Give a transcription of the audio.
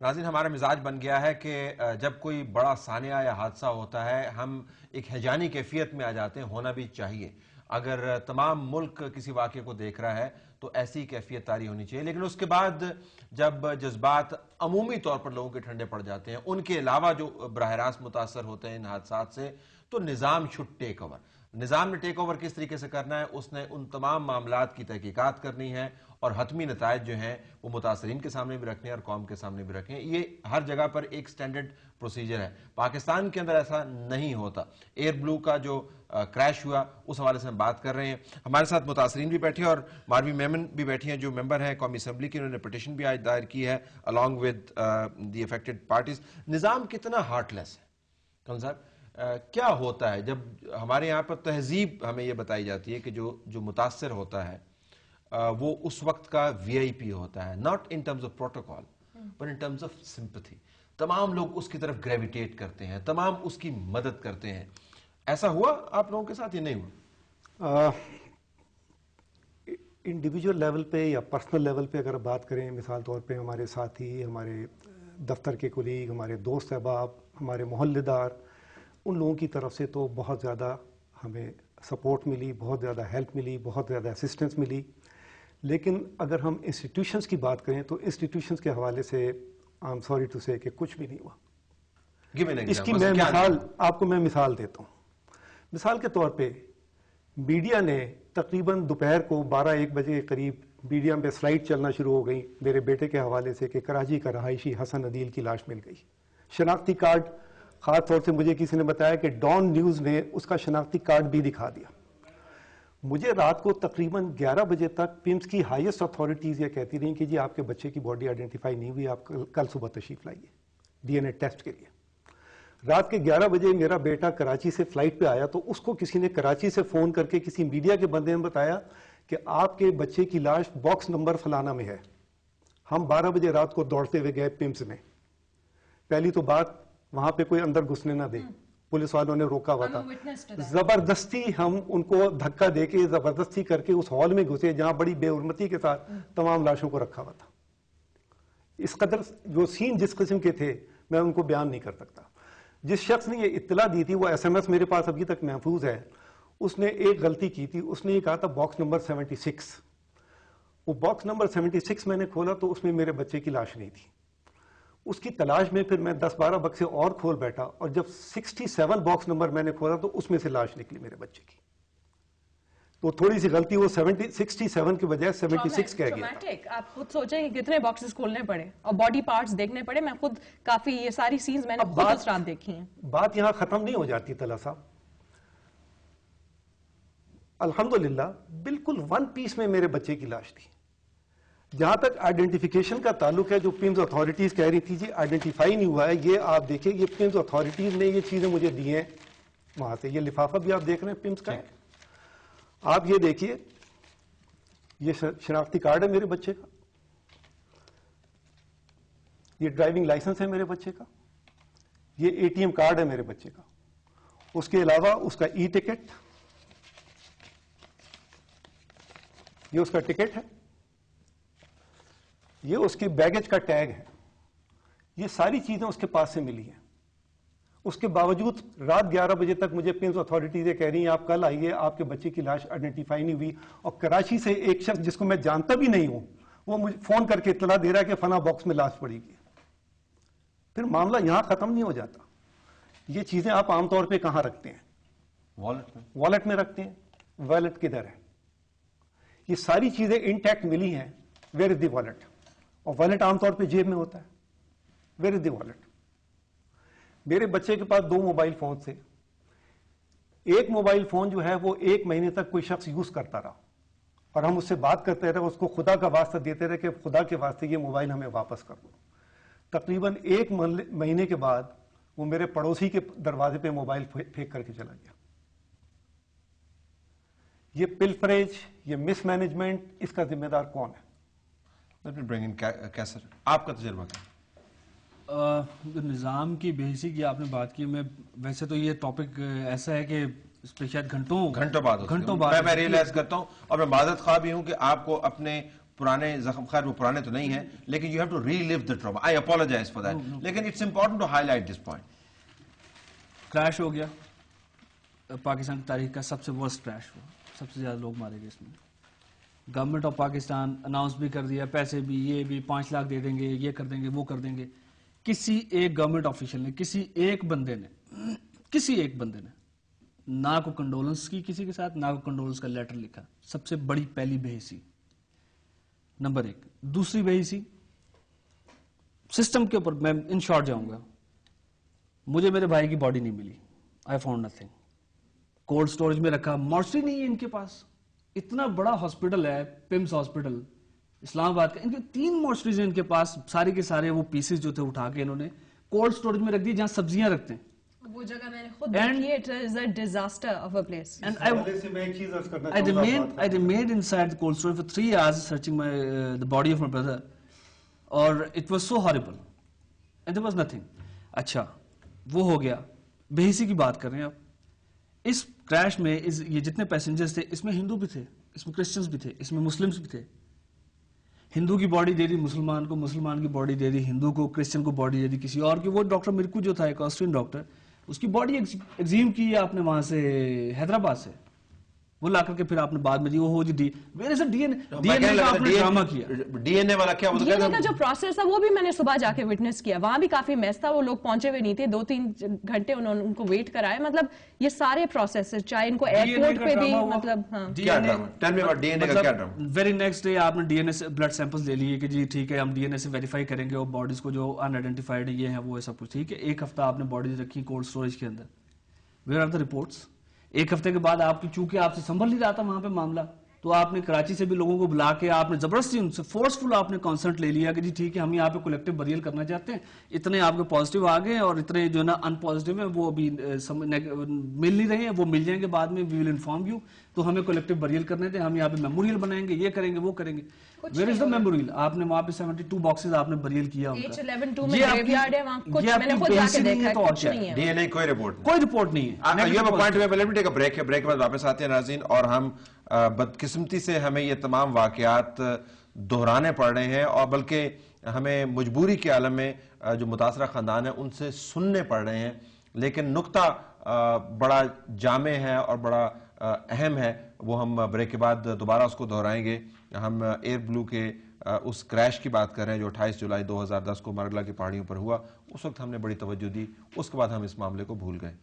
नाज़रीन, हमारा मिजाज बन गया है कि जब कोई बड़ा सानिया या हादसा होता है हम एक हैजानी कैफियत में आ जाते हैं। होना भी चाहिए। अगर तमाम मुल्क किसी वाक़े को देख रहा है तो ऐसी कैफियत तारी होनी चाहिए, लेकिन उसके बाद जब जज्बात अमूमी तौर पर लोगों के ठंडे पड़ जाते हैं, उनके अलावा जो बराह रास्त मुतासर होते हैं इन हादसात से, तो निज़ाम शुड टेक ओवर। निज़ाम ने टेक ओवर किस तरीके से करना है, उसने उन तमाम मामलात की तहकीकात करनी है और हतमी नतायज जो हैं वो मुतासरीन के सामने भी रखने हैं और कौम के सामने भी रखें। ये हर जगह पर एक स्टैंडर्ड प्रोसीजर है। पाकिस्तान के अंदर ऐसा नहीं होता। एयर ब्लू का जो क्रैश हुआ उस हवाले से हम बात कर रहे हैं। हमारे साथ मुतासरीन भी बैठे हैं और मारवी मेमन भी बैठी हैं जो मेंबर हैं कौमी असम्बली की। उन्होंने पिटिशन भी आज दायर की है along with the affected parties. Nizam कितना हार्टलेस है कौन साहब? क्या होता है जब हमारे यहाँ पर तहजीब हमें यह बताई जाती है कि जो मुतासर होता है वो उस वक्त का वीआईपी होता है, not in terms of protocol but in terms of sympathy. तमाम लोग उसकी तरफ ग्रेविटेट करते हैं, तमाम उसकी मदद करते हैं। ऐसा हुआ आप लोगों के साथ? ये नहीं हुआ? इंडिविजुअल लेवल पे या पर्सनल लेवल पे अगर बात करें, मिसाल तौर पे हमारे साथी, हमारे दफ्तर के कुलीग, हमारे दोस्त अहबाब, हमारे मोहल्लेदार, उन लोगों की तरफ से तो बहुत ज़्यादा हमें सपोर्ट मिली, बहुत ज़्यादा हेल्प मिली, बहुत ज़्यादा असिस्टेंस मिली। लेकिन अगर हम इंस्टीट्यूशंस की बात करें तो इंस्टीट्यूशंस के हवाले से आई एम सॉरी टू से कि कुछ भी नहीं हुआ। इसकी मैं मिसाल देता हूँ। मिसाल के तौर पे मीडिया ने तकरीबन दोपहर को 12-1 बजे के करीब मीडिया पे स्लाइड चलना शुरू हो गई मेरे बेटे के हवाले से कि कराची का रहायशी हसन अदील की लाश मिल गई। शनाख्ती कार्ड, खास तौर से मुझे किसी ने बताया कि डॉन न्यूज़ ने उसका शनाख्ती कार्ड भी दिखा दिया। मुझे रात को तकरीबन 11 बजे तक पिम्स की हाईएस्ट अथॉरिटीज़ ये कहती रही कि जी आपके बच्चे की बॉडी आइडेंटिफाई नहीं हुई, आप कल सुबह तशरीफ लाइए डीएनए टेस्ट के लिए। रात के 11 बजे मेरा बेटा कराची से फ्लाइट पे आया तो उसको किसी ने कराची से फ़ोन करके किसी मीडिया के बंदे ने बताया कि आपके बच्चे की लाश बॉक्स नंबर फलाना में है। हम 12 बजे रात को दौड़ते हुए गए पिम्स में। पहली तो बात, वहां पे कोई अंदर घुसने ना दे, पुलिस वालों ने रोका हुआ था। जबरदस्ती हम उनको धक्का देके जबरदस्ती करके उस हॉल में घुसे जहां बड़ी बेहुरमती के साथ तमाम लाशों को रखा हुआ था। इस कदर जो सीन जिस किस्म के थे मैं उनको बयान नहीं कर सकता। जिस शख्स ने ये इत्तला दी थी वो एसएमएस मेरे पास अभी तक महफूज है। उसने एक गलती की थी, उसने ये कहा था बॉक्स नंबर 76। वो बॉक्स नंबर 76 मैंने खोला तो उसमें मेरे बच्चे की लाश नहीं थी। उसकी तलाश में फिर मैं 10-12 बक्से और खोल बैठा और जब 67 बॉक्स नंबर मैंने खोला तो उसमें से लाश निकली मेरे बच्चे की। तो थोड़ी सी गलती, वो 67 की बजाय 76 कह गया था। आप खुद सोचें कि कितने बॉक्सेस खोलने पड़े और बॉडी पार्ट्स देखने पड़े। मैं खुद काफी ये सारी सीन्स मैंने खुद उस रात देखी हैं। बात यहां खत्म नहीं हो जाती तला साहब। अल्हम्दुलिल्लाह बिल्कुल वन पीस में मेरे बच्चे की लाश थी। जहां तक आइडेंटिफिकेशन का ताल्लुक है, जो पिम्स अथॉरिटीज कह रही थी जी आइडेंटिफाई नहीं हुआ है, ये आप देखिए, ये पिम्स अथॉरिटीज ने ये चीजें मुझे दी हैं वहां से। ये लिफाफा भी आप देख रहे हैं पिम्स का है। आप ये देखिए, ये शनाख्ती कार्ड है मेरे बच्चे का, ये ड्राइविंग लाइसेंस है मेरे बच्चे का, ये एटीएम कार्ड है मेरे बच्चे का। उसके अलावा उसका ई टिकट, ये उसका टिकट है, ये उसकी बैगेज का टैग है। ये सारी चीजें उसके पास से मिली हैं। उसके बावजूद रात 11 बजे तक मुझे पिम्स अथॉरिटीज कह रही हैं आप कल आइए, आपके बच्चे की लाश आइडेंटिफाई नहीं हुई। और कराची से एक शख्स जिसको मैं जानता भी नहीं हूं वो मुझे फोन करके इत्तला दे रहा है कि फना बॉक्स में लाश पड़ी है। फिर मामला यहां खत्म नहीं हो जाता। ये चीजें आप आमतौर पर कहां रखते हैं? वॉलेट में रखते हैं। वॉलेट किधर है? ये सारी चीजें इंटैक्ट मिली हैं। Where is the wallet? और वॉलेट आमतौर पे जेब में होता है। Where is the wallet? मेरे बच्चे के पास 2 मोबाइल फोन थे। एक मोबाइल फोन जो है वो 1 महीने तक कोई शख्स यूज करता रहा और हम उससे बात करते रहे, उसको खुदा का वास्ता देते रहे कि खुदा के वास्ते ये मोबाइल हमें वापस कर दो। तकरीबन 1 महीने के बाद वो मेरे पड़ोसी के दरवाजे पे मोबाइल फेंक करके चला गया। ये पिलफरेज, ये मिसमैनेजमेंट, इसका जिम्मेदार कौन है? कैसर, आपका तजुर्बा क्या? निज़ाम की बेसिक ये आपने बात की। मैं वैसे तो ये टॉपिक ऐसा है कि इस पर शायद घंटों बाद मैं रियलाइज करता हूँ और मैं माजरत ख्वाह भी हूँ कि आपको अपने पुराने जख्म, खैर वो पुराने तो नहीं है, लेकिन you have to relive the trauma. I apologize for that, लेकिन it's important to highlight this point. Crash हो गया, पाकिस्तान की तारीख का सबसे वर्स्ट क्रैश हुआ, सबसे ज्यादा लोग मारे गए इसमें। गवर्नमेंट ऑफ पाकिस्तान अनाउंस भी कर दिया, पैसे भी, ये भी 5 लाख दे देंगे, ये कर देंगे, वो कर देंगे। किसी एक गवर्नमेंट ऑफिशियल ने, किसी एक बंदे ने ना को कंडोलेंस की किसी के साथ, ना को कंडोलेंस का लेटर लिखा। सबसे बड़ी पहली बेहिसी, नंबर 1। दूसरी बेहिसी सिस्टम के ऊपर, मैं इन शॉर्ट जाऊंगा। मुझे मेरे भाई की बॉडी नहीं मिली, I found nothing. Cold storage में रखा, मॉर्चरी नहीं है इनके पास। इतना बड़ा हॉस्पिटल है, पिम्स हॉस्पिटल इस्लामाबाद का, इनके 3 मॉर्चरीज हैं इनके पास। सारे के सारे वो पीसेस जो थे उठा के इन्होंने कोल्ड स्टोरेज में रख दिए, जहां सब्जियां रखते हैं। वो जगह मैंने खुद देखी है, it is a disaster of a place. And पहले से मैं एक चीज अर्ज करना I चाहूंगा। I remained inside the cold storage for 3 hours searching the body of my brother, और it was so horrible and there was nothing. अच्छा, वो हो गया। बेहिसी की बात कर रहे हैं आप। इस क्रैश में ये जितने पैसेंजर्स थे, इसमें हिंदू भी थे, इसमें क्रिश्चियंस भी थे, इसमें मुस्लिम्स भी थे। हिंदू की बॉडी दे दी मुसलमान को, मुसलमान की बॉडी दे दी हिंदू को, क्रिश्चियन को बॉडी दे दी किसी और की। वो डॉक्टर मिर्कू जो था, एक ऑस्ट्रियन डॉक्टर, उसकी बॉडी एक्सहीम की है आपने वहां से, हैदराबाद से, वो ला करके फिर आपने बाद में दी। वो हो जी डीएनए का आपने ड्रामा किया। डीएनए वाला क्या, वो तो डीएनए का जो प्रोसेस था वो भी मैंने सुबह जाके विटनेस किया। वहां भी काफी मैस था, वो लोग पहुंचे हुए नहीं थे, 2-3 घंटे उन्होंने उनको वेट कराया। मतलब ये सारे प्रोसेस, चाहे इनको एयरपोर्ट पे भी, मतलब हाँ। क्या drama? Tell me about DNA का क्या ड्रामा? वेरी नेक्स्ट डे आपने डीएनए से ब्लड सैंपल्स ले लिए कि जी ठीक है, हम डीएनए से वेरीफाई करेंगे और बॉडीज को जो अनआइडेंटिफाइड है, ये है वो है, सब कुछ ठीक है। 1 हफ्ता आपने बॉडीज रखी कोल्ड स्टोरेज के अंदर। Where are the reports? 1 हफ्ते के बाद आपकी, चूंकि आपसे संभल नहीं रहा था वहां पे मामला, तो आपने कराची से भी लोगों को बुला के आपने जबरदस्ती उनसे फोर्सफुल आपने कंसर्ट ले लिया कि जी ठीक है, हम यहाँ पे कलेक्टिव बरियल करना चाहते हैं। इतने आपके पॉजिटिव आ गए और इतने जो है ना अनपॉजिटिव है वो अभी मिल नहीं रहे हैं, वो मिल जाएंगे बाद में, वी विल इन्फॉर्म यू। तो हमें कलेक्टिव बरियल करने थे, हम यहाँ पे मेमोरियल बनाएंगे, ये करेंगे, वो करेंगे। Where is the memorial? आपने वहां पे 72 बॉक्सेस आपने बरियल किया उनका। H11-2 में ग्रेवयार्ड है, वहां कुछ मैंने खुद जाके देखा है, कुछ नहीं है। डीएनए कोई रिपोर्ट कोई रिपोर्ट नहीं है। You have a point, let me take a break. Break के बाद वापस आते हैं नाज़रीन, और हम बदकिस्मती से हमें ये तमाम वाकयात दोहराने पड़ रहे हैं, और बल्कि हमें मजबूरी के आलम में जो मुतासरा ख़ानदान है उनसे सुनने पड़ रहे हैं। लेकिन नुक्ता बड़ा जामे है और बड़ा अहम है, वो हम ब्रेक के बाद दोबारा उसको दोहराएंगे। हम एयर ब्लू के उस क्रैश की बात कर रहे हैं जो 28 जुलाई 2010 को मरगला की पहाड़ियों पर हुआ। उस वक्त हमने बड़ी तवज्जो दी, उसके बाद हम इस मामले को भूल गए।